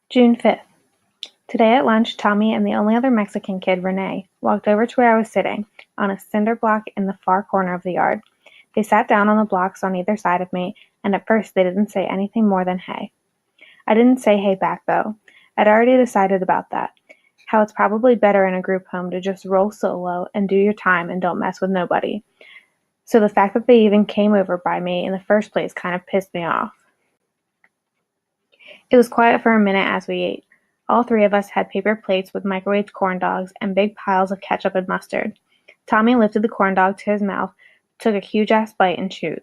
June 5th. Today at lunch, Tommy and the only other Mexican kid, Renee, walked over to where I was sitting, on a cinder block in the far corner of the yard. They sat down on the blocks on either side of me, and at first they didn't say anything more than hey. I didn't say hey back, though. I'd already decided about that. How it's probably better in a group home to just roll solo and do your time and don't mess with nobody. So the fact that they even came over by me in the first place kind of pissed me off. It was quiet for a minute as we ate. All three of us had paper plates with microwaved corn dogs and big piles of ketchup and mustard. Tommy lifted the corn dog to his mouth, took a huge-ass bite, and chewed.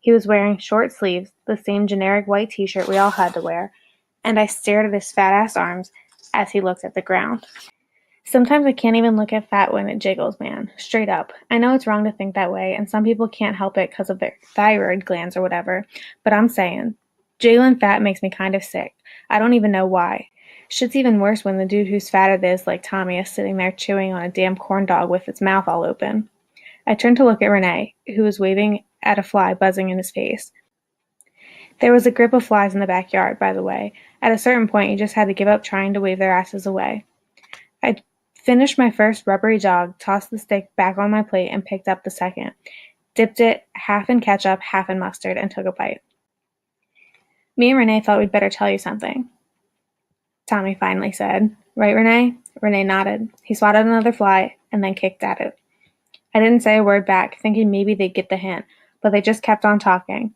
He was wearing short sleeves, the same generic white t-shirt we all had to wear, and I stared at his fat-ass arms as he looked at the ground. Sometimes I can't even look at fat when it jiggles, man. Straight up. I know it's wrong to think that way, and some people can't help it because of their thyroid glands or whatever, but I'm saying, jiggling fat makes me kind of sick. I don't even know why. Shit's even worse when the dude whose fat it is, like Tommy, is sitting there chewing on a damn corn dog with its mouth all open. I turned to look at Renee, who was waving at a fly buzzing in his face. There was a grip of flies in the backyard, by the way. At a certain point, you just had to give up trying to wave their asses away. I finished my first rubbery jog, tossed the stick back on my plate, and picked up the second. Dipped it half in ketchup, half in mustard, and took a bite. Me and Renee thought we'd better tell you something, Tommy finally said. Right, Renee? Renee nodded. He swatted another fly and then kicked at it. I didn't say a word back, thinking maybe they'd get the hint, but they just kept on talking.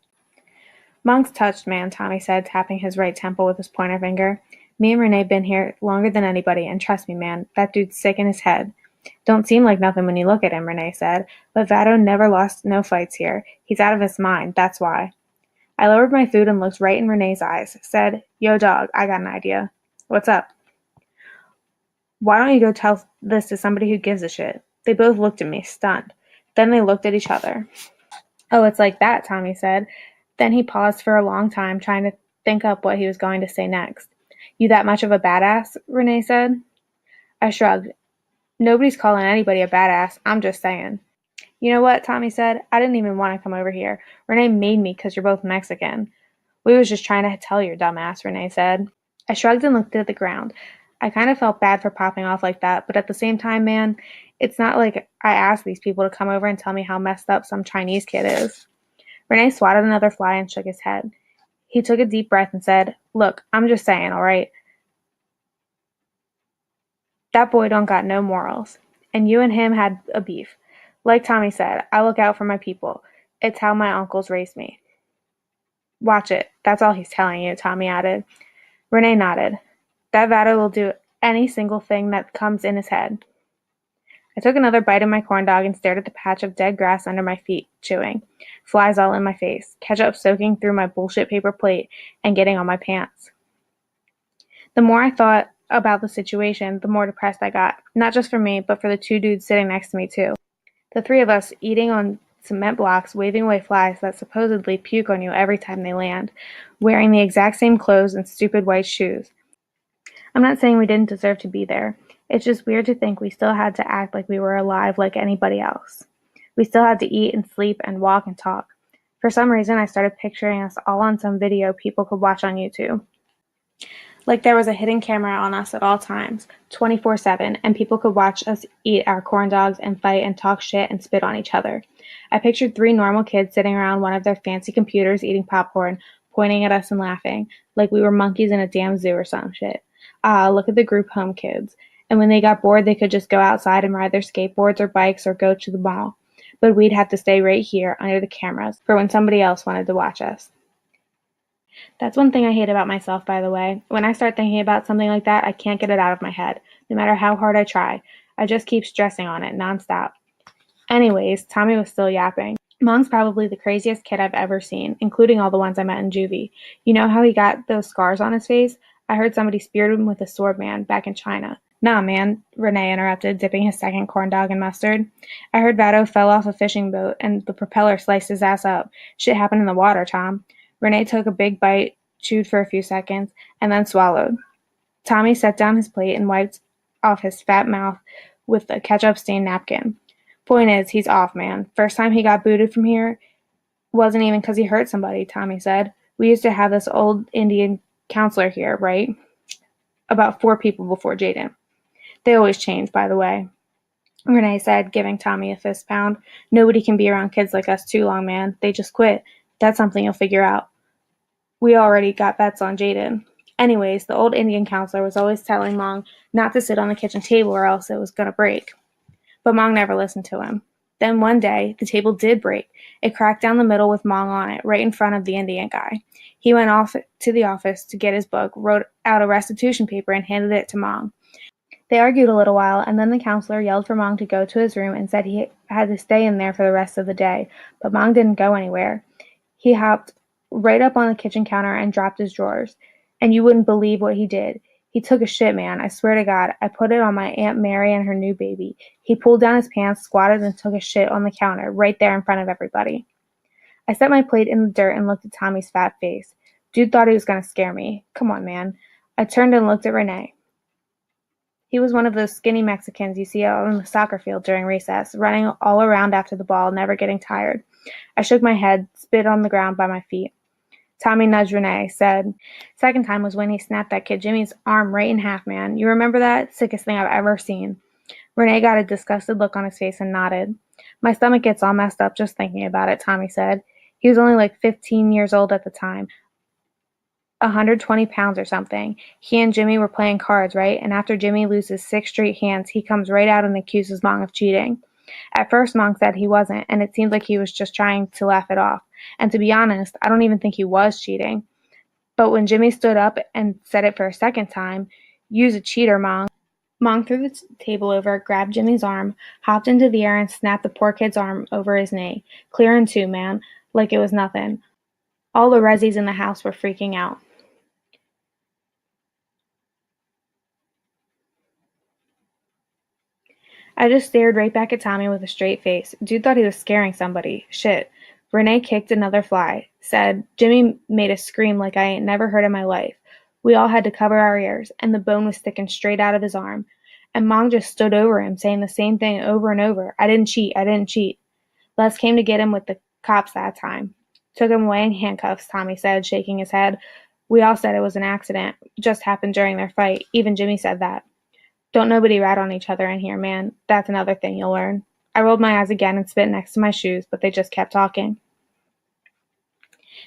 Monk's touched, man, Tommy said, tapping his right temple with his pointer finger. Me and Renee been here longer than anybody, and trust me, man, that dude's sick in his head. Don't seem like nothing when you look at him, Renee said, but Vado never lost no fights here. He's out of his mind, that's why. I lowered my food and looked right in Renee's eyes, said, Yo, dog, I got an idea. What's up? Why don't you go tell this to somebody who gives a shit? They both looked at me, stunned. Then they looked at each other. Oh, it's like that, Tommy said. Then he paused for a long time, trying to think up what he was going to say next. You that much of a badass? Renee said. I shrugged. Nobody's calling anybody a badass. I'm just saying. You know what, Tommy said. I didn't even want to come over here. Renee made me because you're both Mexican. We was just trying to tell your dumbass, Renee said. I shrugged and looked at the ground. I kind of felt bad for popping off like that, but at the same time, man, it's not like I asked these people to come over and tell me how messed up some Chinese kid is. Renee swatted another fly and shook his head. He took a deep breath and said, Look, I'm just saying, all right? That boy don't got no morals. And you and him had a beef. Like Tommy said, I look out for my people. It's how my uncles raised me. Watch it. That's all he's telling you, Tommy added. Renee nodded. That Vado will do any single thing that comes in his head. I took another bite of my corn dog and stared at the patch of dead grass under my feet, chewing. Flies all in my face, ketchup soaking through my bullshit paper plate and getting on my pants. The more I thought about the situation, the more depressed I got. Not just for me, but for the two dudes sitting next to me, too. The three of us eating on cement blocks, waving away flies that supposedly puke on you every time they land, wearing the exact same clothes and stupid white shoes. I'm not saying we didn't deserve to be there. It's just weird to think we still had to act like we were alive like anybody else. We still had to eat and sleep and walk and talk. For some reason, I started picturing us all on some video people could watch on YouTube. Like there was a hidden camera on us at all times, 24/7, and people could watch us eat our corn dogs and fight and talk shit and spit on each other. I pictured three normal kids sitting around one of their fancy computers eating popcorn, pointing at us and laughing, like we were monkeys in a damn zoo or some shit. Ah, look at the group home kids. And when they got bored, they could just go outside and ride their skateboards or bikes or go to the mall. But we'd have to stay right here under the cameras for when somebody else wanted to watch us. That's one thing I hate about myself, by the way. When I start thinking about something like that, I can't get it out of my head, no matter how hard I try. I just keep stressing on it nonstop. Anyways, Tommy was still yapping. Mong's probably the craziest kid I've ever seen, including all the ones I met in juvie. You know how he got those scars on his face? I heard somebody speared him with a sword, man, back in China. Nah, man, Renee interrupted, dipping his second corn dog in mustard. I heard Vado fell off a fishing boat, and the propeller sliced his ass up. Shit happened in the water, Tom. Renee took a big bite, chewed for a few seconds, and then swallowed. Tommy set down his plate and wiped off his fat mouth with a ketchup-stained napkin. Point is, he's off, man. First time he got booted from here wasn't even 'cause he hurt somebody, Tommy said. We used to have this old Indian counselor here, right? about 4 people before Jaden. They always change, by the way, Renee said, giving Tommy a fist pound. Nobody can be around kids like us too long, man. They just quit. That's something you'll figure out. We already got bets on Jaden. Anyways, the old Indian counselor was always telling Mong not to sit on the kitchen table or else it was going to break. But Mong never listened to him. Then one day, the table did break. It cracked down the middle with Mong on it, right in front of the Indian guy. He went off to the office to get his book, wrote out a restitution paper, and handed it to Mong. They argued a little while, and then the counselor yelled for Mong to go to his room and said he had to stay in there for the rest of the day. But Mong didn't go anywhere. He hopped right up on the kitchen counter and dropped his drawers. And you wouldn't believe what he did. He took a shit, man. I swear to God. I put it on my Aunt Mary and her new baby. He pulled down his pants, squatted, and took a shit on the counter, right there in front of everybody. I set my plate in the dirt and looked at Tommy's fat face. Dude thought he was going to scare me. Come on, man. I turned and looked at Renee. He was one of those skinny Mexicans you see out on the soccer field during recess, running all around after the ball, never getting tired. I shook my head, spit on the ground by my feet. Tommy nudged Renee, said, "Second time was when he snapped that kid Jimmy's arm right in half, man. You remember that? Sickest thing I've ever seen." Renee got a disgusted look on his face and nodded. "My stomach gets all messed up just thinking about it," Tommy said. He was only like 15 years old at the time, 120 pounds or something. He and Jimmy were playing cards, right? And after Jimmy loses 6 straight hands, he comes right out and accuses Mong of cheating. At first, Mong said he wasn't, and it seemed like he was just trying to laugh it off. And to be honest, I don't even think he was cheating. But when Jimmy stood up and said it for a second time, "You's a cheater, Mong." Mong threw the table over, grabbed Jimmy's arm, hopped into the air, and snapped the poor kid's arm over his knee. Clear in two, man, like it was nothing. All the Rezzies in the house were freaking out. I just stared right back at Tommy with a straight face. Dude thought he was scaring somebody. Shit. Renee kicked another fly. Said, Jimmy made a scream like I ain't never heard in my life. We all had to cover our ears, and the bone was sticking straight out of his arm. And Mong just stood over him, saying the same thing over and over. I didn't cheat. I didn't cheat. Les came to get him with the cops that time. Took him away in handcuffs, Tommy said, shaking his head. We all said it was an accident. Just happened during their fight. Even Jimmy said that. Don't nobody rat on each other in here, man. That's another thing you'll learn. I rolled my eyes again and spit next to my shoes, but they just kept talking.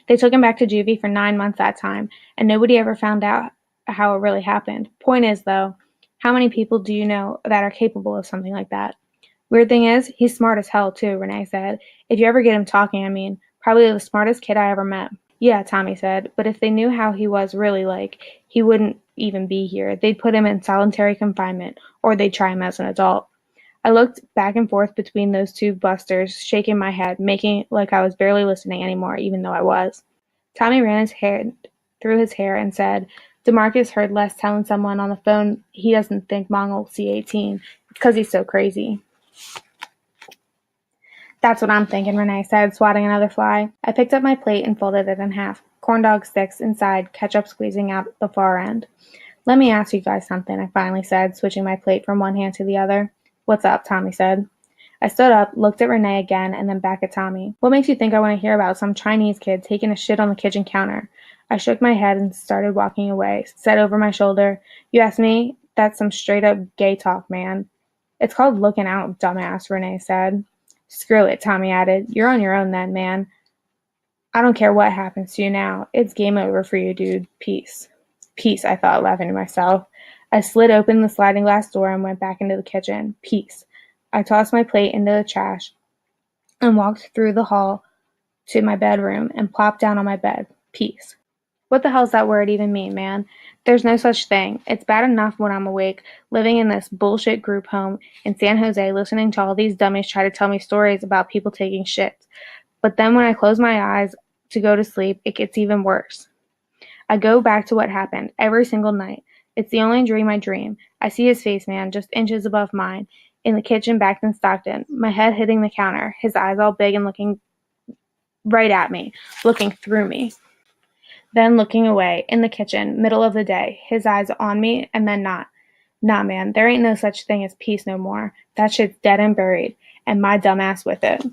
They took him back to juvie for 9 months that time, and nobody ever found out how it really happened. Point is, though, how many people do you know that are capable of something like that? Weird thing is, he's smart as hell, too, Renee said. If you ever get him talking, I mean, probably the smartest kid I ever met. Yeah, Tommy said, but if they knew how he was really like, he wouldn't even be here. They'd put him in solitary confinement, or they'd try him as an adult. I looked back and forth between those two busters, shaking my head, making like I was barely listening anymore, even though I was. Tommy ran his hand through his hair and said, DeMarcus heard Les telling someone on the phone he doesn't think Mong will see 18. It's because he's so crazy. That's what I'm thinking, Renee said, swatting another fly. I picked up my plate and folded it in half. Corn dog sticks inside, ketchup squeezing out the far end. Let me ask you guys something, I finally said, switching my plate from one hand to the other. What's up, Tommy said. I stood up, looked at Renee again, and then back at Tommy. What makes you think I want to hear about some Chinese kid taking a shit on the kitchen counter? I shook my head and started walking away, said over my shoulder, You ask me? That's some straight-up gay talk, man. It's called looking out, dumbass, Renee said. Screw it, Tommy added. You're on your own then, man. I don't care what happens to you now. It's game over for you, dude. Peace. Peace, I thought, laughing to myself. I slid open the sliding glass door and went back into the kitchen. Peace. I tossed my plate into the trash and walked through the hall to my bedroom and plopped down on my bed. Peace. What the hell's that word even mean, man? There's no such thing. It's bad enough when I'm awake, living in this bullshit group home in San Jose, listening to all these dummies try to tell me stories about people taking shits. But then when I close my eyes to go to sleep, it gets even worse. I go back to what happened every single night. It's the only dream I dream. I see his face, man, just inches above mine, in the kitchen back in Stockton, my head hitting the counter, his eyes all big and looking right at me, looking through me. Then looking away, in the kitchen, middle of the day, his eyes on me, and then not. Nah, man, there ain't no such thing as peace no more. That shit's dead and buried, and my dumb ass with it.